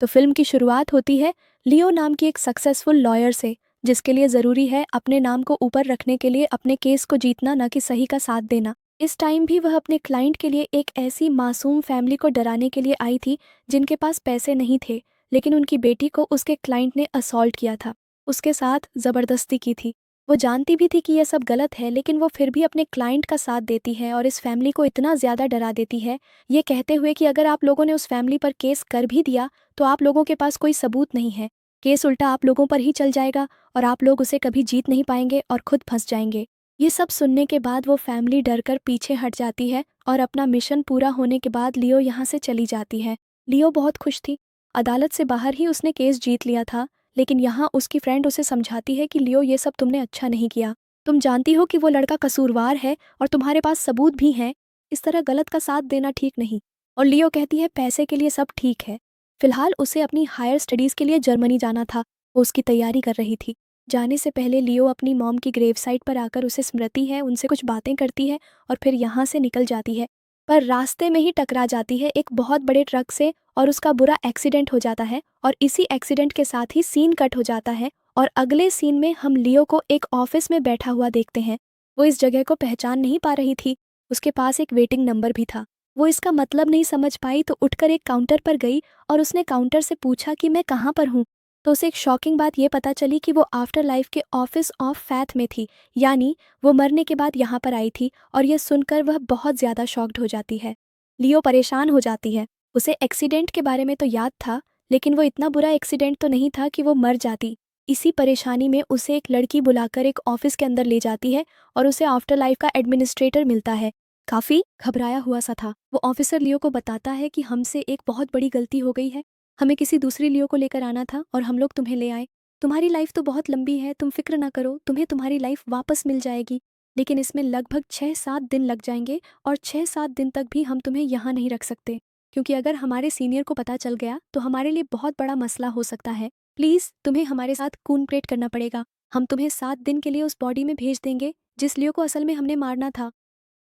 तो फिल्म की शुरुआत होती है लियो नाम की एक सक्सेसफुल लॉयर से, जिसके लिए ज़रूरी है अपने नाम को ऊपर रखने के लिए अपने केस को जीतना, न कि सही का साथ देना। इस टाइम भी वह अपने क्लाइंट के लिए एक ऐसी मासूम फैमिली को डराने के लिए आई थी जिनके पास पैसे नहीं थे, लेकिन उनकी बेटी को उसके क्लाइंट ने असॉल्ट किया था, उसके साथ ज़बरदस्ती की थी। वो जानती भी थी कि यह सब गलत है, लेकिन वो फिर भी अपने क्लाइंट का साथ देती है और इस फैमिली को इतना ज़्यादा डरा देती है, ये कहते हुए कि अगर आप लोगों ने उस फैमिली पर केस कर भी दिया तो आप लोगों के पास कोई सबूत नहीं है, केस उल्टा आप लोगों पर ही चल जाएगा और आप लोग उसे कभी जीत नहीं पाएंगे और खुद फंस जाएंगे। ये सब सुनने के बाद वो फैमिली डरकर पीछे हट जाती है और अपना मिशन पूरा होने के बाद लियो यहाँ से चली जाती है। लियो बहुत खुश थी, अदालत से बाहर ही उसने केस जीत लिया था, लेकिन यहाँ उसकी फ्रेंड उसे समझाती है कि लियो ये सब तुमने अच्छा नहीं किया, तुम जानती हो कि वो लड़का कसूरवार है और तुम्हारे पास सबूत भी हैं, इस तरह गलत का साथ देना ठीक नहीं। और लियो कहती है पैसे के लिए सब ठीक है। फिलहाल उसे अपनी हायर स्टडीज़ के लिए जर्मनी जाना था, वो उसकी तैयारी कर रही थी। जाने से पहले लियो अपनी मॉम की ग्रेव साइट पर आकर उसे स्मृति है, उनसे कुछ बातें करती है और फिर यहाँ से निकल जाती है। पर रास्ते में ही टकरा जाती है एक बहुत बड़े ट्रक से और उसका बुरा एक्सीडेंट हो जाता है और इसी एक्सीडेंट के साथ ही सीन कट हो जाता है और अगले सीन में हम लियो को एक ऑफिस में बैठा हुआ देखते हैं। वो इस जगह को पहचान नहीं पा रही थी, उसके पास एक वेटिंग नंबर भी था। वो इसका मतलब नहीं समझ पाई तो उठकर एक काउंटर पर गई और उसने काउंटर से पूछा कि मैं कहाँ पर हूँ। तो उसे एक शॉकिंग बात ये पता चली कि वो आफ्टर लाइफ के ऑफिस ऑफ फैथ में थी, यानी वो मरने के बाद यहाँ पर आई थी और यह सुनकर वह बहुत ज़्यादा शॉक्ड हो जाती है। लियो परेशान हो जाती है, उसे एक्सीडेंट के बारे में तो याद था, लेकिन वो इतना बुरा एक्सीडेंट तो नहीं था कि वो मर जाती। इसी परेशानी में उसे एक लड़की बुलाकर एक ऑफिस के अंदर ले जाती है और उसे आफ्टर लाइफ का एडमिनिस्ट्रेटर मिलता है। काफ़ी घबराया हुआ सा था। वो ऑफिसर लियो को बताता है कि हमसे एक बहुत बड़ी गलती हो गई है, हमें किसी दूसरी लियो को लेकर आना था और हम लोग तुम्हें ले आए। तुम्हारी लाइफ तो बहुत लंबी है, तुम फिक्र ना करो, तुम्हें तुम्हारी लाइफ वापस मिल जाएगी, लेकिन इसमें लगभग 6-7 दिन लग जाएंगे और 6-7 दिन तक भी हम तुम्हें यहाँ नहीं रख सकते, क्योंकि अगर हमारे सीनियर को पता चल गया तो हमारे लिए बहुत बड़ा मसला हो सकता है। प्लीज़ तुम्हें हमारे साथ कूनपरेट करना पड़ेगा। हम तुम्हें 7 दिन के लिए उस बॉडी में भेज देंगे जिस लियो को असल में हमने मारना था।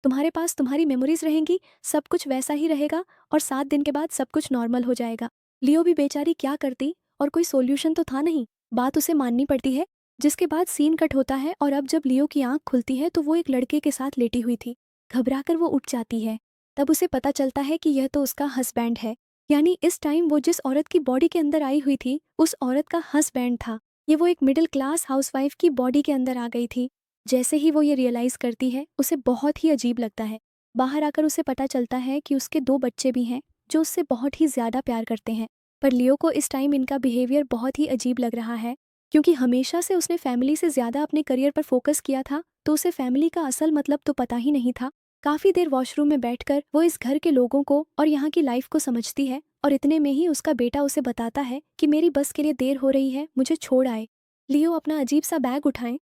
तुम्हारे पास तुम्हारी मेमोरीज रहेंगी, सब कुछ वैसा ही रहेगा और 7 दिन के बाद सब कुछ नॉर्मल हो जाएगा। लियो भी बेचारी क्या करती, और कोई सोल्यूशन तो था नहीं, बात उसे माननी पड़ती है। जिसके बाद सीन कट होता है और अब जब लियो की आंख खुलती है तो वो एक लड़के के साथ लेटी हुई थी। घबराकर वो उठ जाती है, तब उसे पता चलता है कि यह तो उसका हस्बैंड है, यानी इस टाइम वो जिस औरत की बॉडी के अंदर आई हुई थी उस औरत का हस्बैंड था। ये वो एक मिडिल क्लास हाउसवाइफ की बॉडी के अंदर आ गई थी। जैसे ही वो ये रियलाइज़ करती है उसे बहुत ही अजीब लगता है। बाहर आकर उसे पता चलता है कि उसके 2 बच्चे भी हैं जो उससे बहुत ही ज़्यादा प्यार करते हैं। पर लियो को इस टाइम इनका बिहेवियर बहुत ही अजीब लग रहा है, क्योंकि हमेशा से उसने फैमिली से ज़्यादा अपने करियर पर फोकस किया था, तो उसे फैमिली का असल मतलब तो पता ही नहीं था। काफ़ी देर वॉशरूम में बैठकर वो इस घर के लोगों को और यहाँ की लाइफ को समझती है और इतने में ही उसका बेटा उसे बताता है कि मेरी बस के लिए देर हो रही है, मुझे छोड़ आए। लियो अपना अजीब सा बैग उठाए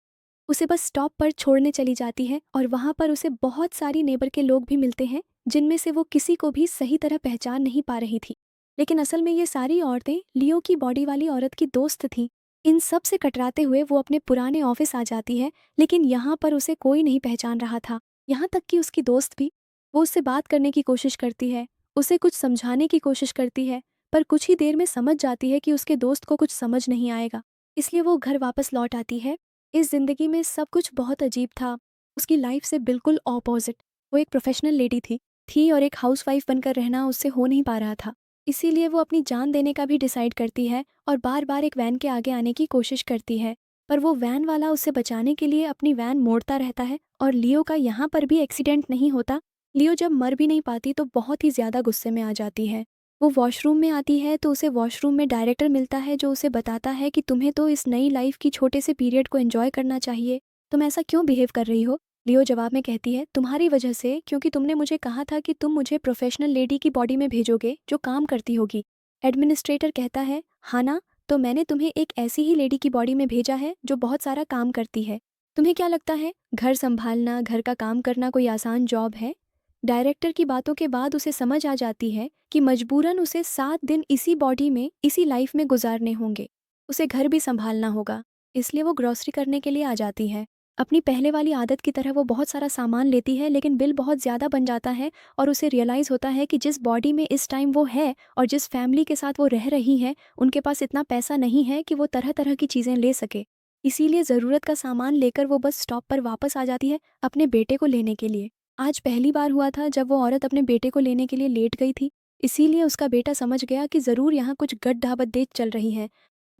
उसे बस स्टॉप पर छोड़ने चली जाती है और वहाँ पर उसे बहुत सारी नेबर के लोग भी मिलते हैं, जिनमें से वो किसी को भी सही तरह पहचान नहीं पा रही थी। लेकिन असल में ये सारी औरतें लियो की बॉडी वाली औरत की दोस्त थीं। इन सब से कटराते हुए वो अपने पुराने ऑफिस आ जाती है, लेकिन यहाँ पर उसे कोई नहीं पहचान रहा था, यहाँ तक कि उसकी दोस्त भी। वो उससे बात करने की कोशिश करती है, उसे कुछ समझाने की कोशिश करती है, पर कुछ ही देर में समझ जाती है कि उसके दोस्त को कुछ समझ नहीं आएगा, इसलिए वो घर वापस लौट आती है। इस ज़िंदगी में सब कुछ बहुत अजीब था, उसकी लाइफ से बिल्कुल ऑपोजिट। वो एक प्रोफेशनल लेडी थी और एक हाउसवाइफ बनकर रहना उससे हो नहीं पा रहा था। इसीलिए वो अपनी जान देने का भी डिसाइड करती है और बार बार एक वैन के आगे आने की कोशिश करती है, पर वो वैन वाला उसे बचाने के लिए अपनी वैन मोड़ता रहता है और लियो का यहाँ पर भी एक्सीडेंट नहीं होता। लियो जब मर भी नहीं पाती तो बहुत ही ज़्यादा गुस्से में आ जाती है। वो वॉशरूम में आती है तो उसे वॉशरूम में डायरेक्टर मिलता है, जो उसे बताता है कि तुम्हें तो इस नई लाइफ की छोटे से पीरियड को एंजॉय करना चाहिए, तुम ऐसा क्यों बिहेव कर रही हो। लियो जवाब में कहती है, तुम्हारी वजह से, क्योंकि तुमने मुझे कहा था कि तुम मुझे प्रोफेशनल लेडी की बॉडी में भेजोगे जो काम करती होगी। एडमिनिस्ट्रेटर कहता है, हाँ ना, तो मैंने तुम्हें एक ऐसी ही लेडी की बॉडी में भेजा है जो बहुत सारा काम करती है। तुम्हें क्या लगता है घर संभालना, घर का काम करना कोई आसान जॉब है। डायरेक्टर की बातों के बाद उसे समझ आ जाती है कि मजबूरन उसे 7 दिन इसी बॉडी में, इसी लाइफ में गुजारने होंगे। उसे घर भी संभालना होगा, इसलिए वो ग्रॉसरी करने के लिए आ जाती है। अपनी पहले वाली आदत की तरह वो बहुत सारा सामान लेती है, लेकिन बिल बहुत ज़्यादा बन जाता है और उसे रियलाइज़ होता है कि जिस बॉडी में इस टाइम वो है और जिस फैमिली के साथ वो रह रही है, उनके पास इतना पैसा नहीं है कि वो तरह-तरह की चीज़ें ले सके। इसीलिए ज़रूरत का सामान लेकर वो बस स्टॉप पर वापस आ जाती है अपने बेटे को लेने के लिए। आज पहली बार हुआ था जब वो औरत अपने बेटे को लेने के लिए लेट गई थी, इसीलिए उसका बेटा समझ गया कि ज़रूर यहाँ कुछ गड्ढाबड्ढे चल रही है।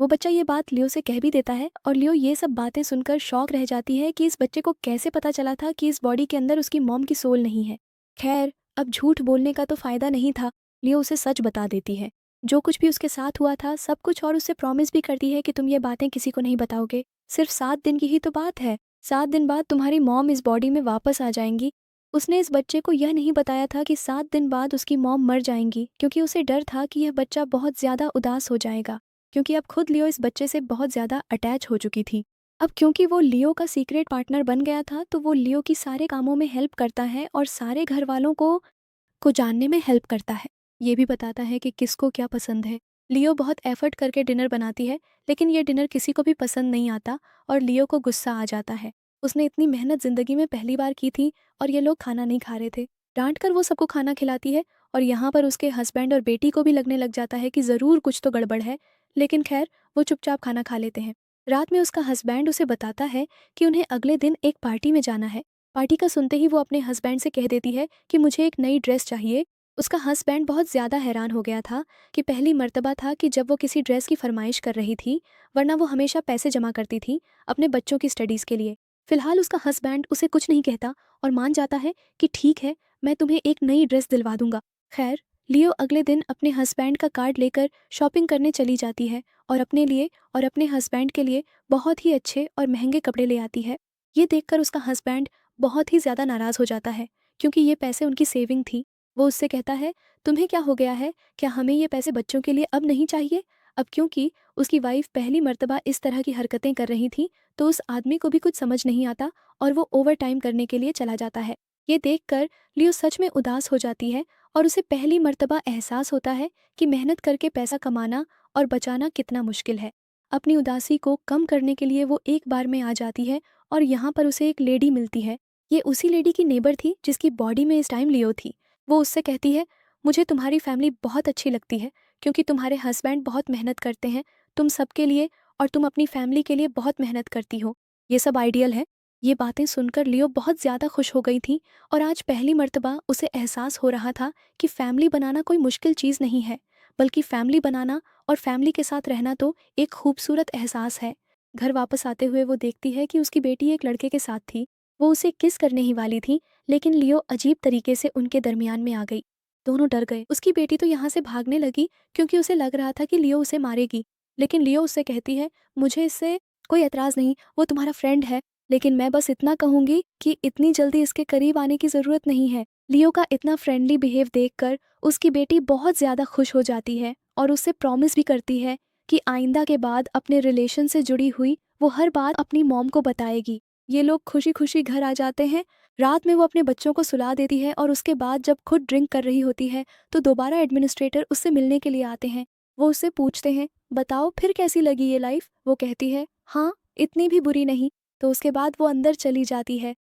वो बच्चा ये बात लियो से कह भी देता है और लियो ये सब बातें सुनकर शॉक रह जाती है कि इस बच्चे को कैसे पता चला था कि इस बॉडी के अंदर उसकी मॉम की सोल नहीं है। खैर, अब झूठ बोलने का तो फ़ायदा नहीं था, लियो उसे सच बता देती है। जो कुछ भी उसके साथ हुआ था सब कुछ, और उससे प्रॉमिस भी करती है कि तुम ये बातें किसी को नहीं बताओगे। सिर्फ 7 दिन की ही तो बात है। 7 दिन बाद तुम्हारी मॉम इस बॉडी में वापस आ जाएंगी। उसने इस बच्चे को यह नहीं बताया था कि 7 दिन बाद उसकी मॉम मर जाएंगी, क्योंकि उसे डर था कि यह बच्चा बहुत ज़्यादा उदास हो जाएगा, क्योंकि अब खुद लियो इस बच्चे से बहुत ज़्यादा अटैच हो चुकी थी। अब क्योंकि वो लियो का सीक्रेट पार्टनर बन गया था, तो वो लियो की सारे कामों में हेल्प करता है और सारे घर वालों को जानने में हेल्प करता है। ये भी बताता है कि किसको क्या पसंद है। लियो बहुत एफर्ट करके डिनर बनाती है, लेकिन ये डिनर किसी को भी पसंद नहीं आता और लियो को गुस्सा आ जाता है। उसने इतनी मेहनत ज़िंदगी में पहली बार की थी और ये लोग खाना नहीं खा रहे थे। डांट कर वो सबको खाना खिलाती है और यहाँ पर उसके हस्बैंड और बेटी को भी लगने लग जाता है कि ज़रूर कुछ तो गड़बड़ है, लेकिन खैर वो चुपचाप खाना खा लेते हैं। रात में उसका हस्बैंड उसे बताता है कि उन्हें अगले दिन एक पार्टी में जाना है। पार्टी का सुनते ही वो अपने हस्बैंड से कह देती है कि मुझे एक नई ड्रेस चाहिए। उसका हस्बैंड बहुत ज़्यादा हैरान हो गया था कि पहली मर्तबा था कि जब वो किसी ड्रेस की फरमाइश कर रही थी, वरना वो हमेशा पैसे जमा करती थी अपने बच्चों की स्टडीज़ के लिए। फिलहाल उसका हस्बैंड उसे कुछ नहीं कहता और मान जाता है कि ठीक है, मैं तुम्हें एक नई ड्रेस दिलवा दूंगा। खैर, लियो अगले दिन अपने हस्बैंड का कार्ड लेकर शॉपिंग करने चली जाती है और अपने लिए और अपने हस्बैंड के लिए बहुत ही अच्छे और महंगे कपड़े ले आती है। ये देखकर उसका हस्बैंड बहुत ही ज़्यादा नाराज़ हो जाता है, क्योंकि ये पैसे उनकी सेविंग थी। वो उससे कहता है, तुम्हें क्या हो गया है? क्या हमें ये पैसे बच्चों के लिए अब नहीं चाहिए? अब क्योंकि उसकी वाइफ पहली मर्तबा इस तरह की हरकतें कर रही थी, तो उस आदमी को भी कुछ समझ नहीं आता और वो ओवर टाइम करने के लिए चला जाता है। ये देखकर लियो सच में उदास हो जाती है और उसे पहली मर्तबा एहसास होता है कि मेहनत करके पैसा कमाना और बचाना कितना मुश्किल है। अपनी उदासी को कम करने के लिए वो एक बार में आ जाती है और यहाँ पर उसे एक लेडी मिलती है। ये उसी लेडी की नेबर थी जिसकी बॉडी में इस टाइम लियो थी। वो उससे कहती है, मुझे तुम्हारी फैमिली बहुत अच्छी लगती है, क्योंकि तुम्हारे हस्बैंड बहुत मेहनत करते हैं, तुम सबके लिए और तुम अपनी फैमिली के लिए बहुत मेहनत करती हो। ये सब आइडियल है। ये बातें सुनकर लियो बहुत ज़्यादा खुश हो गई थी और आज पहली मर्तबा उसे एहसास हो रहा था कि फैमिली बनाना कोई मुश्किल चीज़ नहीं है, बल्कि फैमिली बनाना और फैमिली के साथ रहना तो एक खूबसूरत एहसास है। घर वापस आते हुए वो देखती है कि उसकी बेटी एक लड़के के साथ थी। वो उसे किस करने ही वाली थी, लेकिन लियो अजीब तरीके से उनके दरमियान में आ गई। दोनों डर गए। उसकी बेटी तो यहाँ से भागने लगी, क्योंकि उसे लग रहा था कि लियो उसे मारेगी। लेकिन लियो उससे कहती है, मुझे इससे कोई एतराज़ नहीं, वो तुम्हारा फ्रेंड है, लेकिन मैं बस इतना कहूँगी कि इतनी जल्दी इसके करीब आने की ज़रूरत नहीं है। लियो का इतना फ्रेंडली बिहेव देखकर उसकी बेटी बहुत ज़्यादा खुश हो जाती है और उससे प्रॉमिस भी करती है कि आइंदा के बाद अपने रिलेशन से जुड़ी हुई वो हर बात अपनी मॉम को बताएगी। ये लोग खुशी खुशी घर आ जाते हैं। रात में वो अपने बच्चों को सुला देती है और उसके बाद जब खुद ड्रिंक कर रही होती है, तो दोबारा एडमिनिस्ट्रेटर उससे मिलने के लिए आते हैं। वो उससे पूछते हैं, बताओ फिर कैसी लगी ये लाइफ? वो कहती है, हाँ, इतनी भी बुरी नहीं। तो उसके बाद वो अंदर चली जाती है।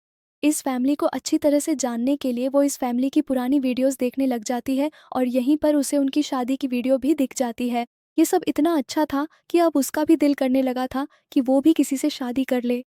इस फैमिली को अच्छी तरह से जानने के लिए वो इस फैमिली की पुरानी वीडियोस देखने लग जाती है और यहीं पर उसे उनकी शादी की वीडियो भी दिख जाती है। ये सब इतना अच्छा था कि अब उसका भी दिल करने लगा था कि वो भी किसी से शादी कर ले।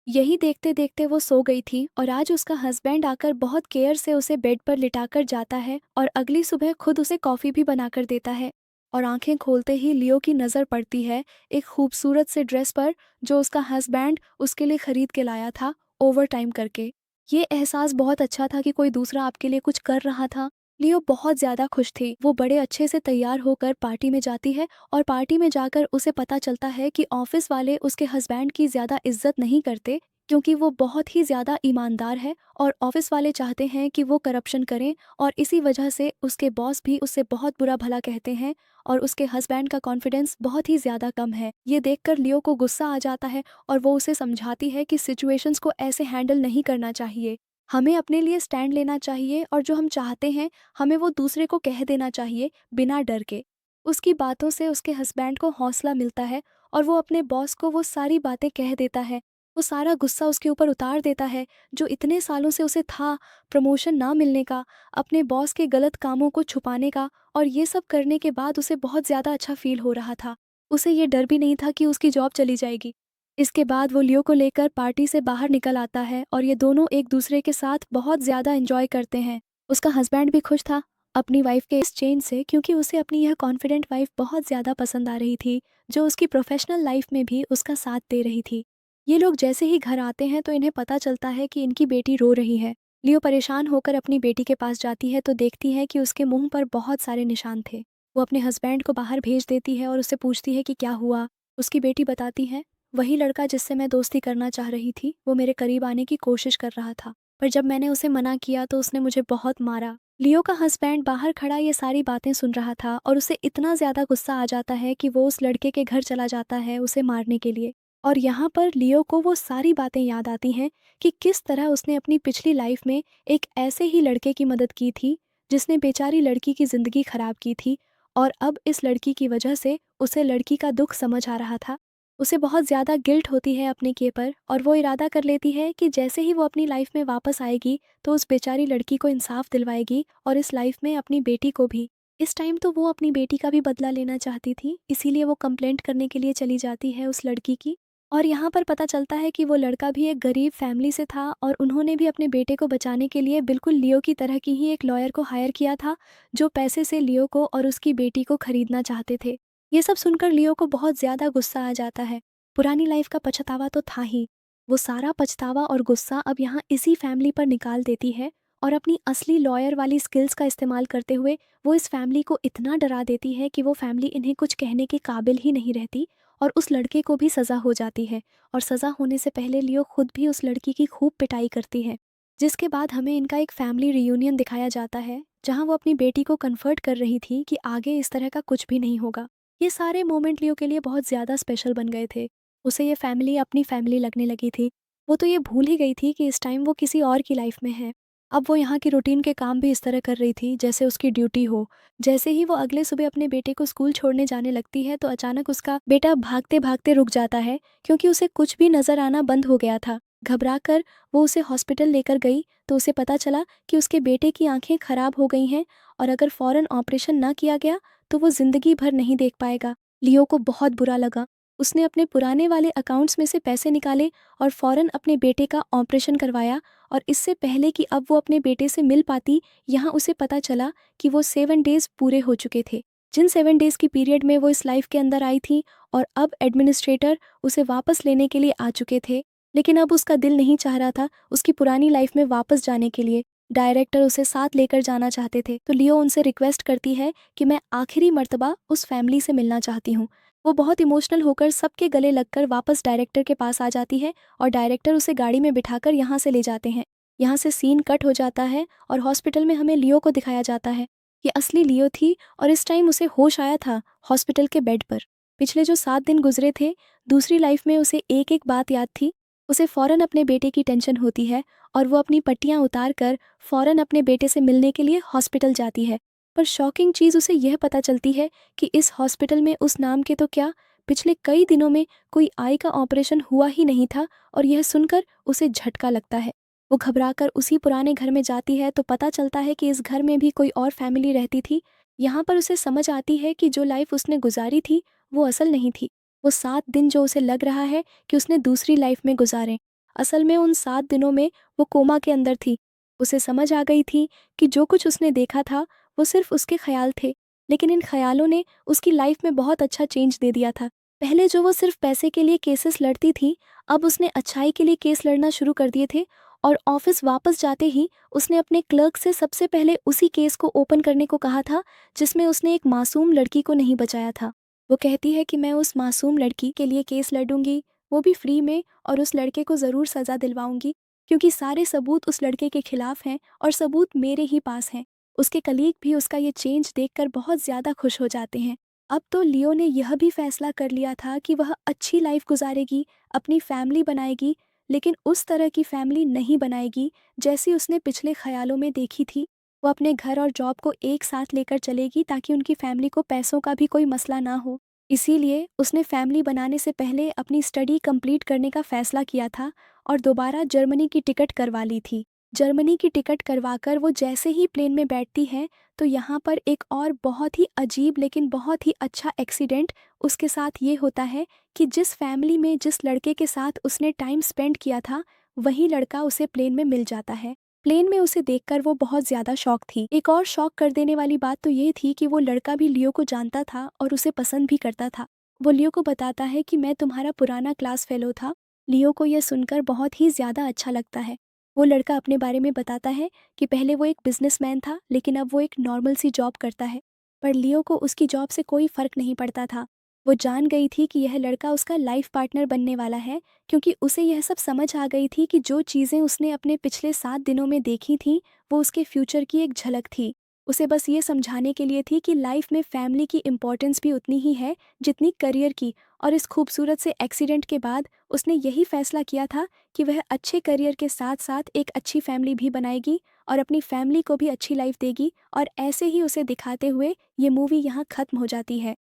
यही देखते देखते वो सो गई थी और आज उसका हस्बैंड आकर बहुत केयर से उसे बेड पर लिटाकर जाता है और अगली सुबह खुद उसे कॉफ़ी भी बनाकर देता है। और आंखें खोलते ही लियो की नज़र पड़ती है एक खूबसूरत से ड्रेस पर, जो उसका हस्बैंड उसके लिए खरीद के लाया था ओवर टाइम करके। ये एहसास बहुत अच्छा था कि कोई दूसरा आपके लिए कुछ कर रहा था। लियो बहुत ज़्यादा खुश थी। वो बड़े अच्छे से तैयार होकर पार्टी में जाती है और पार्टी में जाकर उसे पता चलता है कि ऑफिस वाले उसके हस्बैंड की ज़्यादा इज्जत नहीं करते, क्योंकि वो बहुत ही ज़्यादा ईमानदार है और ऑफिस वाले चाहते हैं कि वो करप्शन करें, और इसी वजह से उसके बॉस भी उससे बहुत बुरा भला कहते हैं और उसके हस्बैंड का कॉन्फिडेंस बहुत ही ज़्यादा कम है। ये देखकर लियो को गुस्सा आ जाता है और वो उसे समझाती है कि सिचुएशंस को ऐसे हैंडल नहीं करना चाहिए। हमें अपने लिए स्टैंड लेना चाहिए और जो हम चाहते हैं हमें वो दूसरे को कह देना चाहिए बिना डर के। उसकी बातों से उसके हस्बैंड को हौसला मिलता है और वो अपने बॉस को वो सारी बातें कह देता है। वो सारा गुस्सा उसके ऊपर उतार देता है, जो इतने सालों से उसे था, प्रमोशन ना मिलने का, अपने बॉस के गलत कामों को छुपाने का, और ये सब करने के बाद उसे बहुत ज़्यादा अच्छा फ़ील हो रहा था। उसे ये डर भी नहीं था कि उसकी जॉब चली जाएगी। इसके बाद वो लियो को लेकर पार्टी से बाहर निकल आता है और ये दोनों एक दूसरे के साथ बहुत ज़्यादा एंजॉय करते हैं। उसका हस्बैंड भी खुश था अपनी वाइफ के इस चेंज से, क्योंकि उसे अपनी यह कॉन्फिडेंट वाइफ बहुत ज़्यादा पसंद आ रही थी, जो उसकी प्रोफेशनल लाइफ में भी उसका साथ दे रही थी। ये लोग जैसे ही घर आते हैं तो इन्हें पता चलता है कि इनकी बेटी रो रही है। लियो परेशान होकर अपनी बेटी के पास जाती है तो देखती है कि उसके मुंह पर बहुत सारे निशान थे। वो अपने हस्बैंड को बाहर भेज देती है और उससे पूछती है कि क्या हुआ। उसकी बेटी बताती है, वही लड़का जिससे मैं दोस्ती करना चाह रही थी, वो मेरे करीब आने की कोशिश कर रहा था, पर जब मैंने उसे मना किया तो उसने मुझे बहुत मारा। लियो का हस्बैंड बाहर खड़ा ये सारी बातें सुन रहा था और उसे इतना ज़्यादा गुस्सा आ जाता है कि वो उस लड़के के घर चला जाता है उसे मारने के लिए। और यहाँ पर लियो को वो सारी बातें याद आती हैं कि किस तरह उसने अपनी पिछली लाइफ में एक ऐसे ही लड़के की मदद की थी, जिसने बेचारी लड़की की ज़िंदगी खराब की थी, और अब इस लड़की की वजह से उसे लड़की का दुख समझ आ रहा था। उसे बहुत ज़्यादा गिल्ट होती है अपने के पर, और वो इरादा कर लेती है कि जैसे ही वो अपनी लाइफ में वापस आएगी तो उस बेचारी लड़की को इंसाफ दिलवाएगी और इस लाइफ में अपनी बेटी को भी। इस टाइम तो वो अपनी बेटी का भी बदला लेना चाहती थी, इसीलिए वो कंप्लेंट करने के लिए चली जाती है उस लड़की की। और यहाँ पर पता चलता है कि वो लड़का भी एक गरीब फैमिली से था और उन्होंने भी अपने बेटे को बचाने के लिए बिल्कुल लियो की तरह की ही एक लॉयर को हायर किया था, जो पैसे से लियो को और उसकी बेटी को खरीदना चाहते थे। ये सब सुनकर लियो को बहुत ज़्यादा गुस्सा आ जाता है। पुरानी लाइफ का पछतावा तो था ही, वो सारा पछतावा और गुस्सा अब यहाँ इसी फैमिली पर निकाल देती है, और अपनी असली लॉयर वाली स्किल्स का इस्तेमाल करते हुए वो इस फैमिली को इतना डरा देती है कि वो फैमिली इन्हें कुछ कहने के काबिल ही नहीं रहती, और उस लड़के को भी सज़ा हो जाती है। और सज़ा होने से पहले लियो खुद भी उस लड़की की खूब पिटाई करती है, जिसके बाद हमें इनका एक फैमिली रियूनियन दिखाया जाता है, जहाँ वो अपनी बेटी को कन्फर्ट कर रही थी कि आगे इस तरह का कुछ भी नहीं होगा। ये सारे मोमेंट लियो के लिए बहुत ज़्यादा स्पेशल बन गए थे। उसे ये फैमिली अपनी फैमिली लगने लगी थी। वो तो ये भूल ही गई थी कि इस टाइम वो किसी और की लाइफ में है। अब वो यहाँ की रूटीन के काम भी इस तरह कर रही थी जैसे उसकी ड्यूटी हो। जैसे ही वो अगले सुबह अपने बेटे को स्कूल छोड़ने जाने लगती है तो अचानक उसका बेटा भागते भागते रुक जाता है, क्योंकि उसे कुछ भी नज़र आना बंद हो गया था। घबराकर वो उसे हॉस्पिटल लेकर गई तो उसे पता चला कि उसके बेटे की आंखें खराब हो गई हैं, और अगर फ़ौरन ऑपरेशन ना किया गया तो वो ज़िंदगी भर नहीं देख पाएगा। लियो को बहुत बुरा लगा। उसने अपने पुराने वाले अकाउंट्स में से पैसे निकाले और फ़ौरन अपने बेटे का ऑपरेशन करवाया, और इससे पहले कि अब वो अपने बेटे से मिल पाती, यहाँ उसे पता चला कि वो 7 डेज़ पूरे हो चुके थे। जिन 7 डेज़ की पीरियड में वो इस लाइफ के अंदर आई थी, और अब एडमिनिस्ट्रेटर उसे वापस लेने के लिए आ चुके थे। लेकिन अब उसका दिल नहीं चाह रहा था उसकी पुरानी लाइफ में वापस जाने के लिए। डायरेक्टर उसे साथ लेकर जाना चाहते थे, तो लियो उनसे रिक्वेस्ट करती है कि मैं आखिरी मर्तबा उस फैमिली से मिलना चाहती हूँ। वो बहुत इमोशनल होकर सबके गले लगकर वापस डायरेक्टर के पास आ जाती है, और डायरेक्टर उसे गाड़ी में बिठाकर यहाँ से ले जाते हैं। यहाँ से सीन कट हो जाता है और हॉस्पिटल में हमें लियो को दिखाया जाता है। ये असली लियो थी, और इस टाइम उसे होश आया था हॉस्पिटल के बेड पर। पिछले जो 7 दिन गुजरे थे, दूसरी लाइफ में उसे एक एक बात याद थी। उसे फ़ौरन अपने बेटे की टेंशन होती है, और वो अपनी पट्टियाँ उतार कर फ़ौरन अपने बेटे से मिलने के लिए हॉस्पिटल जाती है। पर शॉकिंग चीज़ उसे यह पता चलती है कि इस हॉस्पिटल में उस नाम के तो क्या, पिछले कई दिनों में कोई आई का ऑपरेशन हुआ ही नहीं था, और यह सुनकर उसे झटका लगता है। वो घबराकर उसी पुराने घर में जाती है तो पता चलता है कि इस घर में भी कोई और फैमिली रहती थी। यहाँ पर उसे समझ आती है कि जो लाइफ उसने गुजारी थी वो असल नहीं थी। वो 7 दिन जो उसे लग रहा है कि उसने दूसरी लाइफ में गुजारे, असल में उन 7 दिनों में वो कोमा के अंदर थी। उसे समझ आ गई थी कि जो कुछ उसने देखा था वो सिर्फ उसके ख्याल थे, लेकिन इन ख्यालों ने उसकी लाइफ में बहुत अच्छा चेंज दे दिया था। पहले जो वो सिर्फ पैसे के लिए केसेस लड़ती थी, अब उसने अच्छाई के लिए केस लड़ना शुरू कर दिए थे, और ऑफिस वापस जाते ही उसने अपने क्लर्क से सबसे पहले उसी केस को ओपन करने को कहा था जिसमें उसने एक मासूम लड़की को नहीं बचाया था। वो कहती है कि मैं उस मासूम लड़की के लिए केस लड़ूंगी, वो भी फ्री में, और उस लड़के को ज़रूर सज़ा दिलवाऊंगी, क्योंकि सारे सबूत उस लड़के के खिलाफ हैं और सबूत मेरे ही पास हैं। उसके कलीग भी उसका ये चेंज देखकर बहुत ज़्यादा खुश हो जाते हैं। अब तो लियो ने यह भी फैसला कर लिया था कि वह अच्छी लाइफ गुजारेगी, अपनी फैमिली बनाएगी, लेकिन उस तरह की फैमिली नहीं बनाएगी जैसी उसने पिछले ख्यालों में देखी थी। वो अपने घर और जॉब को एक साथ लेकर चलेगी ताकि उनकी फैमिली को पैसों का भी कोई मसला ना हो। इसीलिए उसने फैमिली बनाने से पहले अपनी स्टडी कंप्लीट करने का फैसला किया था और दोबारा जर्मनी की टिकट करवा ली थी। जर्मनी की टिकट करवाकर वो जैसे ही प्लेन में बैठती है तो यहाँ पर एक और बहुत ही अजीब लेकिन बहुत ही अच्छा एक्सीडेंट उसके साथ ये होता है कि जिस फैमिली में जिस लड़के के साथ उसने टाइम स्पेंड किया था वही लड़का उसे प्लेन में मिल जाता है। प्लेन में उसे देखकर वो बहुत ज़्यादा शॉक थी। एक और शॉक कर देने वाली बात तो ये थी कि वो लड़का भी लियो को जानता था और उसे पसंद भी करता था। वो लियो को बताता है कि मैं तुम्हारा पुराना क्लास फेलो था। लियो को यह सुनकर बहुत ही ज़्यादा अच्छा लगता है। वो लड़का अपने बारे में बताता है कि पहले वो एक बिजनेसमैन था लेकिन अब वो एक नॉर्मल सी जॉब करता है। पर लियो को उसकी जॉब से कोई फ़र्क नहीं पड़ता था। वो जान गई थी कि यह लड़का उसका लाइफ पार्टनर बनने वाला है, क्योंकि उसे यह सब समझ आ गई थी कि जो चीज़ें उसने अपने पिछले 7 दिनों में देखी थीं वो उसके फ्यूचर की एक झलक थी। उसे बस ये समझाने के लिए थी कि लाइफ में फैमिली की इम्पोर्टेंस भी उतनी ही है जितनी करियर की। और इस खूबसूरत से एक्सीडेंट के बाद उसने यही फैसला किया था कि वह अच्छे करियर के साथ साथ एक अच्छी फैमिली भी बनाएगी और अपनी फैमिली को भी अच्छी लाइफ देगी। और ऐसे ही उसे दिखाते हुए ये मूवी यहाँ ख़त्म हो जाती है।